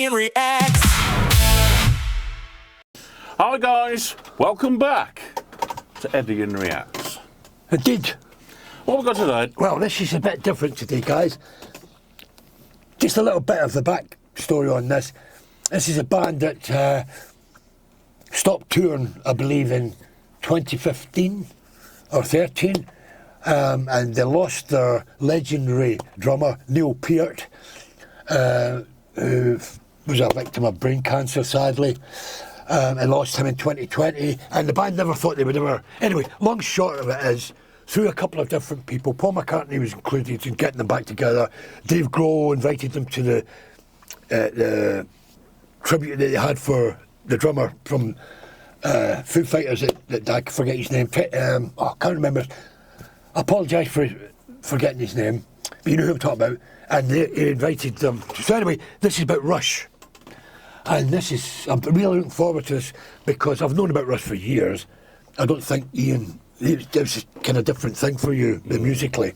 Eddian Reacts. Hi guys, welcome back to Eddian Reacts. Indeed. What have we got today? Well, this is a bit different today, guys. Just a little bit of the back story on this. This is a band that stopped touring, I believe, in 2015 or 13, and they lost their legendary drummer, Neil Peart, who was a victim of brain cancer, sadly. And lost him in 2020, and the band never thought they would ever... Anyway, long short of it is, through a couple of different people, Paul McCartney was included in getting them back together. Dave Grohl invited them to the tribute that they had for the drummer from Foo Fighters, that I forget his name. I can't remember. I apologise for forgetting his name, but you know who I'm talking about. And he invited them. So anyway, this is about Rush. And I'm really looking forward to this because I've known about Rush for years. I don't think, Ian, it was a kind of different thing for you, musically.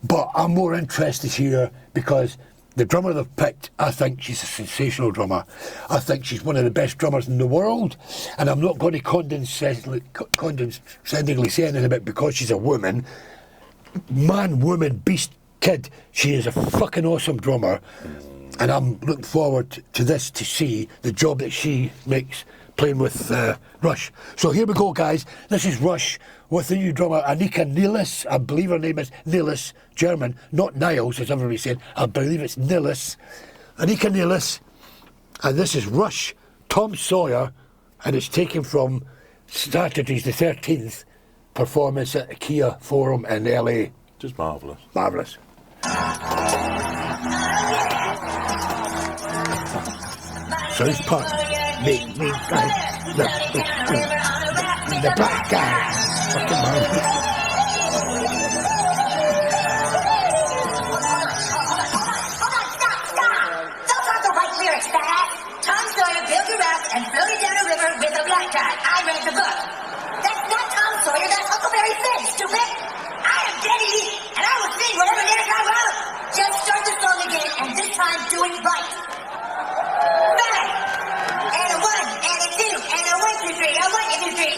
But I'm more interested here because the drummer they've picked, I think she's a sensational drummer. I think she's one of the best drummers in the world. And I'm not going to condescendingly say anything about because she's a woman. Man, woman, beast, kid, she is a fucking awesome drummer. And I'm looking forward to this to see the job that she makes playing with Rush. So here we go, guys. This is Rush with the new drummer, Annika Nilis. I believe her name is Nilis, German, not Niles, as everybody said. I believe it's Nilis. Annika Nilis. And this is Rush, Tom Sawyer, and it's taken from Saturday's the 13th performance at the Kia Forum in LA. Just marvellous. Marvellous. South Park, make me cry. The black guy. Fucking man. Don't talk the white lyrics, fat. Tom Sawyer built a raft and floated down a river with a black guy. I read the book. That's not Tom Sawyer, that's Huckleberry Finn, stupid. I am Geddy Lee, and I will sing whatever lyrics I want. Just start the song again, and this time do it right. And a 1, and a 2, and a 1, 2, 3, a 1, 2, 3.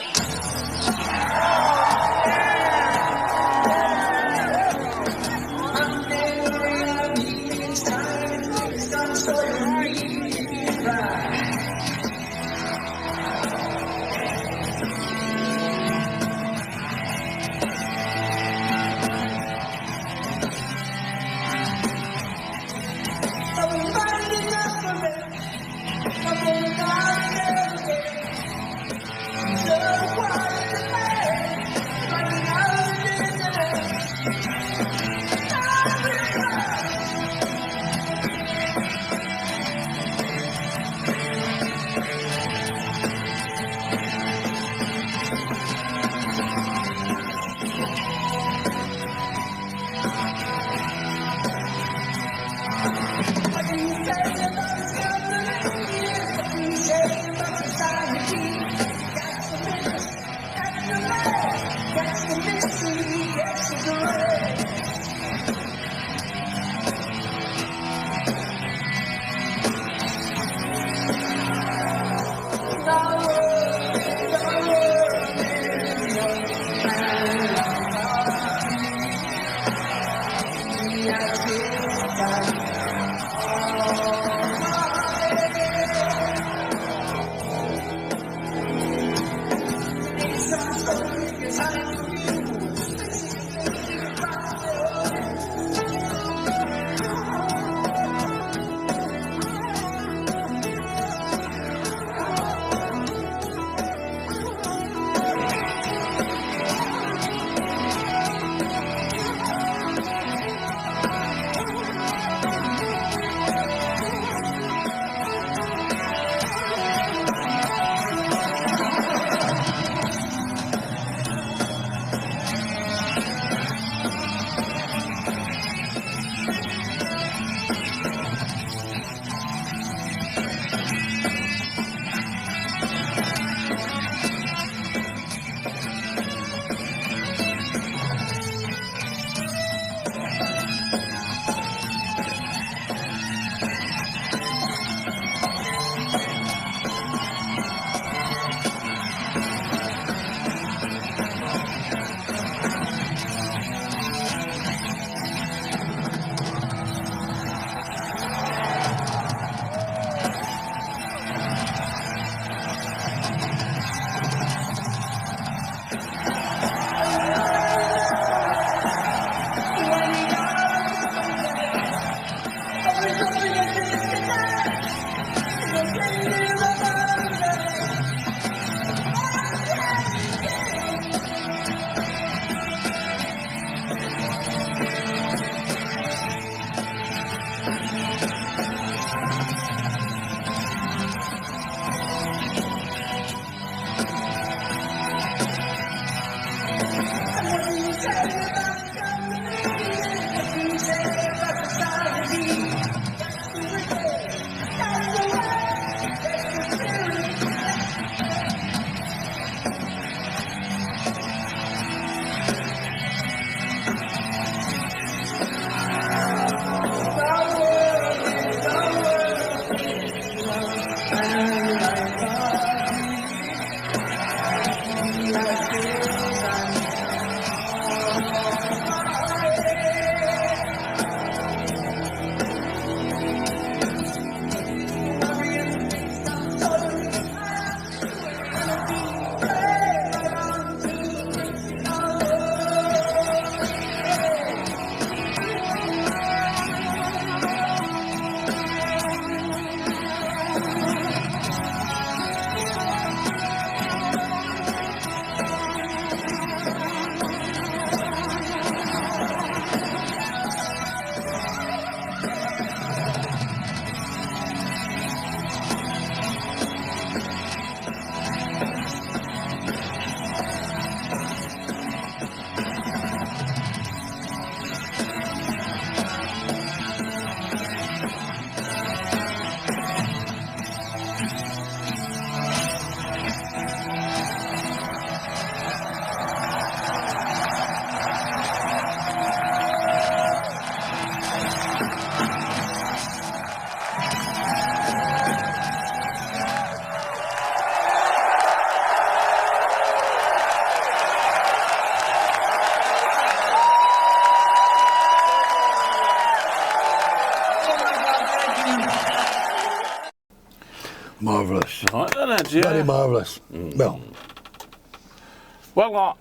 Marvellous. Right then, Ed, yeah. Very marvellous. Well,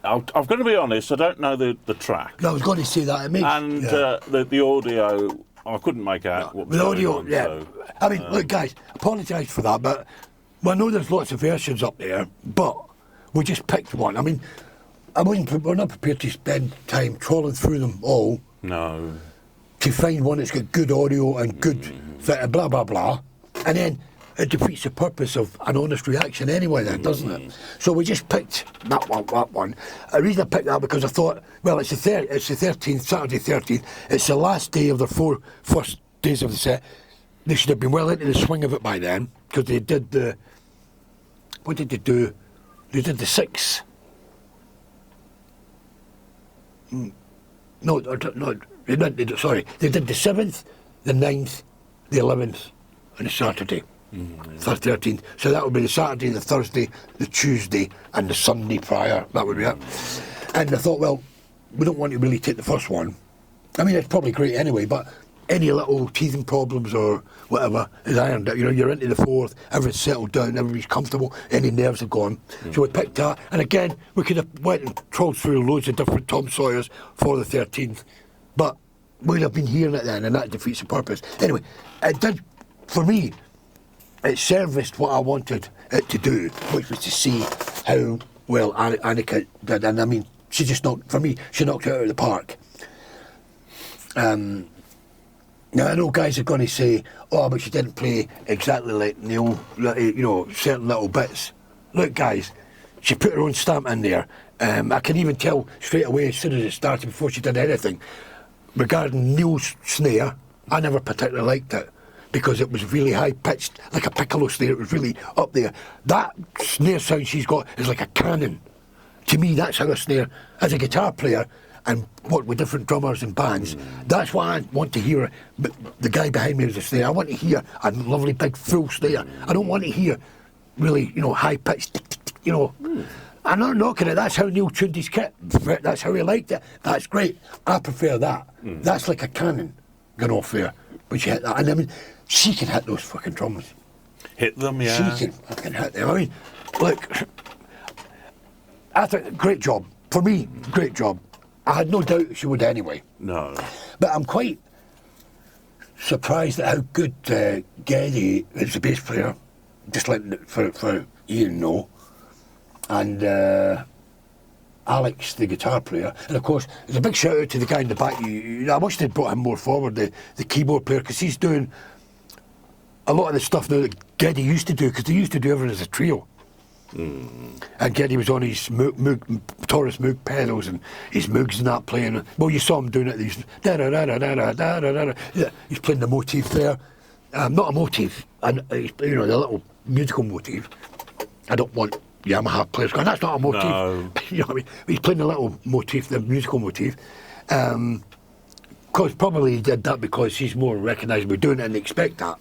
I'm going to be honest, I don't know the track. No, I was going to say that. It makes, And the audio, I couldn't make out what was the going audio, on, yeah. so, I mean, look, guys, apologise for that, but I know there's lots of versions up there, but we just picked one. I mean, we're not prepared to spend time trawling through them all no. to find one that's got good audio and good blah, blah, blah. And then it defeats the purpose of an honest reaction anyway then, doesn't it? So we just picked that one. The reason I picked that because I thought, well, it's the 13th, Saturday 13th. It's the last day of the 4 first days of the set. They should have been well into the swing of it by then, because they did the... What did they do? They did the 6. No, they did, sorry. They did the 7th, the 9th, the 11th, and the Saturday. 13th. So that would be the Saturday, the Thursday, the Tuesday, and the Sunday prior. That would be it. And I thought, well, we don't want to really take the first one. I mean, it's probably great anyway, but any little teething problems or whatever is ironed out. You know, you're into the 4th, everything's settled down, everybody's comfortable, any nerves have gone. So we picked that, and again, we could have went and trawled through loads of different Tom Sawyers for the 13th, but we'd have been hearing it then, and that defeats the purpose. Anyway, it did, for me, it serviced what I wanted it to do, which was to see how well Annika did. And I mean, she just knocked, for me, she knocked it out of the park. Now, I know guys are going to say, oh, but she didn't play exactly like Neil, you know, certain little bits. Look, guys, she put her own stamp in there. I can even tell straight away as soon as it started, before she did anything, regarding Neil's snare, I never particularly liked it, because it was really high-pitched, like a piccolo snare. It was really up there. That snare sound she's got is like a cannon. To me, that's how a snare, as a guitar player, and what with different drummers and bands, that's what I want to hear. But the guy behind me is a snare. I want to hear a lovely big full snare. I don't want to hear really, you know, high-pitched, you know. I'm not knocking it. That's how Neil tuned his kit. That's how he liked it. That's great. I prefer that. That's like a cannon going off there when she hit that. And I mean, she can hit those fucking drums. Hit them, yeah. She can fucking hit them. I mean, look, I think, great job. For me, great job. I had no doubt she would anyway. No. But I'm quite surprised at how good Geddy is, the bass player, just like for Ian know, and Alex, the guitar player. And of course, there's a big shout out to the guy in the back. I wish they'd brought him more forward, the keyboard player, because he's doing a lot of the stuff now that Geddy used to do, because they used to do everything as a trio. And Geddy was on his Taurus Moog pedals and his Moogs and that playing. Well, you saw him doing it. He's he's playing the motif there. Not a motif, and you know, the little musical motif. I don't want Yamaha players going, that's not a motif. No. You know what I mean? He's playing the little motif, the musical motif. Cause probably he did that because he's more recognisable doing it and they expect that.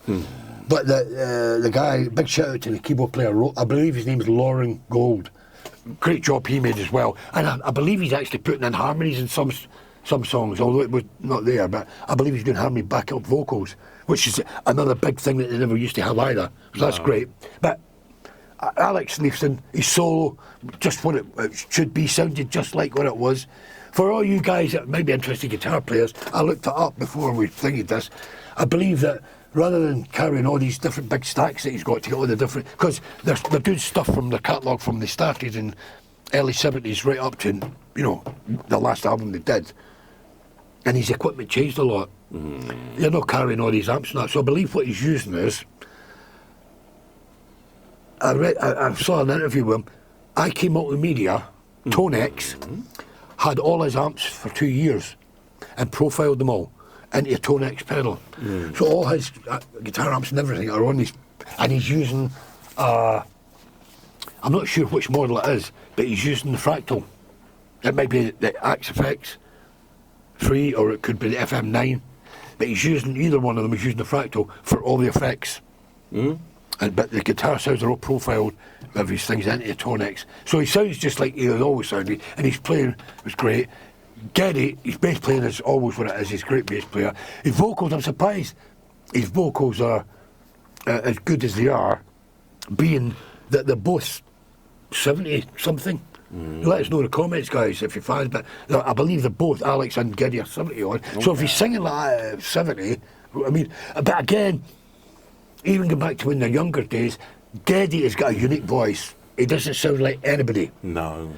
But the guy, big shout out to the keyboard player, I believe his name is Lauren Gold. Great job he made as well. And I believe he's actually putting in harmonies in some songs, although it was not there, but I believe he's doing harmony backup vocals, which is another big thing that they never used to have either. So that's great. But Alex Lifeson, his solo, just what it should be, sounded just like what it was. For all you guys that might be interested guitar players, I looked it up before we thingied this. I believe that rather than carrying all these different big stacks that he's got to get all the different, because they're doing stuff from the catalogue from they started in early 70s right up to, you know, the last album they did, and his equipment changed a lot. They're not carrying all these amps and that, so I believe what he's using is, I saw an interview with him, IK Multimedia, Tone X, had all his amps for 2 years and profiled them all into a Tone X pedal. So all his guitar amps and everything are on these, and he's using, I'm not sure which model it is, but he's using the Fractal. It might be the Axe FX 3 or it could be the FM9, but he's using, either one of them is using the Fractal for all the effects. But the guitar sounds are all profiled with his things into a Tone X. So he sounds just like he has always sounded, and his playing was great. Geddy, his bass playing is always what it is, he's a great bass player. His vocals, I'm surprised his vocals are as good as they are, being that they're both 70-something. Let us know in the comments, guys, if you're fans. But I believe they're both, Alex and Geddy, are 70 odd. Okay. So if he's singing like 70, I mean, but again, even going back to when they're younger days, Geddy has got a unique voice. He doesn't sound like anybody. No.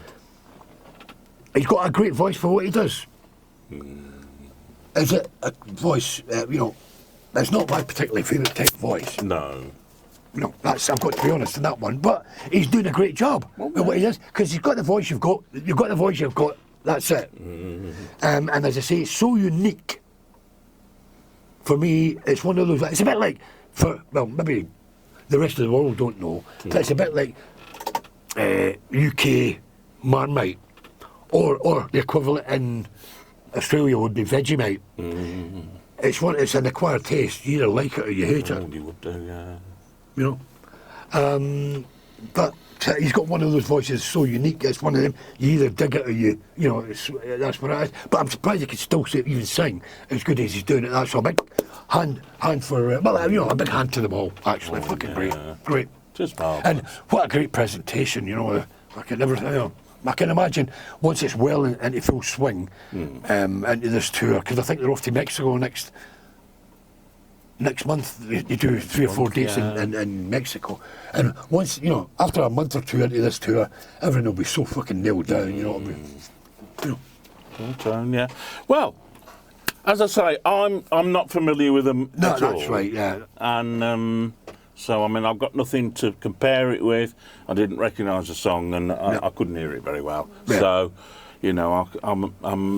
He's got a great voice for what he does. Is it a voice, it's not my particularly favourite type voice. No. I've got to be honest in that one. But he's doing a great job at what he does, because he's got the voice you've got. You've got the voice you've got. That's it. And as I say, it's so unique. For me, it's one of those. It's a bit like maybe the rest of the world don't know, but it's a bit like UK Marmite, or the equivalent in Australia would be Vegemite. It's an acquired taste. You either like it or you hate it. You would do, yeah. But he's got one of those voices so unique. It's one of them. You either dig it or that's what it is. But I'm surprised he can still even sing as good as he's doing it. That's a big hand for a big hand to them all. Actually, fucking great. Just marvelous. And what a great presentation. I can never. I can imagine once it's well into full swing into this tour, because I think they're off to Mexico next month. They do 3 or 4 dates in Mexico, and once after a month or two into this tour, everything will be so fucking nailed down. Yeah. Well, as I say, I'm not familiar with them at all. That's right. Yeah. And so I mean, I've got nothing to compare it with. I didn't recognise the song, and I couldn't hear it very well. Yeah. So. I'm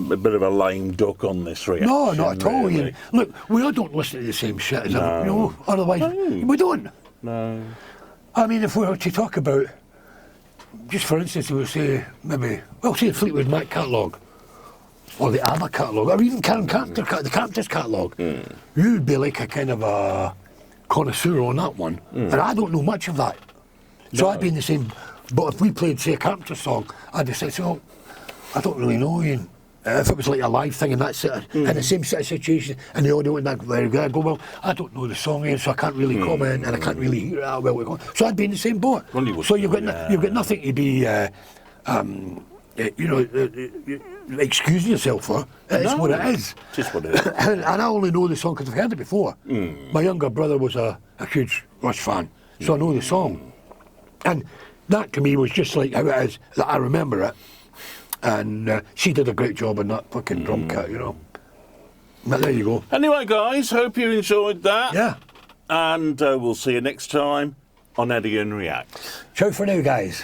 a bit of a lame duck on this reaction. No, not at all. Really. Look, we all don't listen to the same shit as otherwise we don't. No. I mean, if we were to talk about, just for instance, we would say say the Fleetwood Mac catalogue, or the ABBA catalogue, or even the Carpenter's catalogue, you'd be like a kind of a connoisseur on that one, and I don't know much of that. So I'd be in the same. But if we played, say, a Carpenter song, I'd just say, so. I don't really know, Ian. If it was like a live thing and that's it, in the same sort of situation, and the audio wasn't that very good, I'd go, well, I don't know the song, Ian, so I can't really comment, and I can't really hear it that well. So I'd be in the same boat. So you've got nothing to be, excusing yourself for. It's what it is. Just what it is. And I only know the song because I've heard it before. My younger brother was a huge Rush fan, so I know the song. And that to me was just like how it is, that I remember it. And she did a great job on that fucking drum kit, But there you go. Anyway, guys, hope you enjoyed that. Yeah. And we'll see you next time on Eddian Reacts. Ciao for now, guys.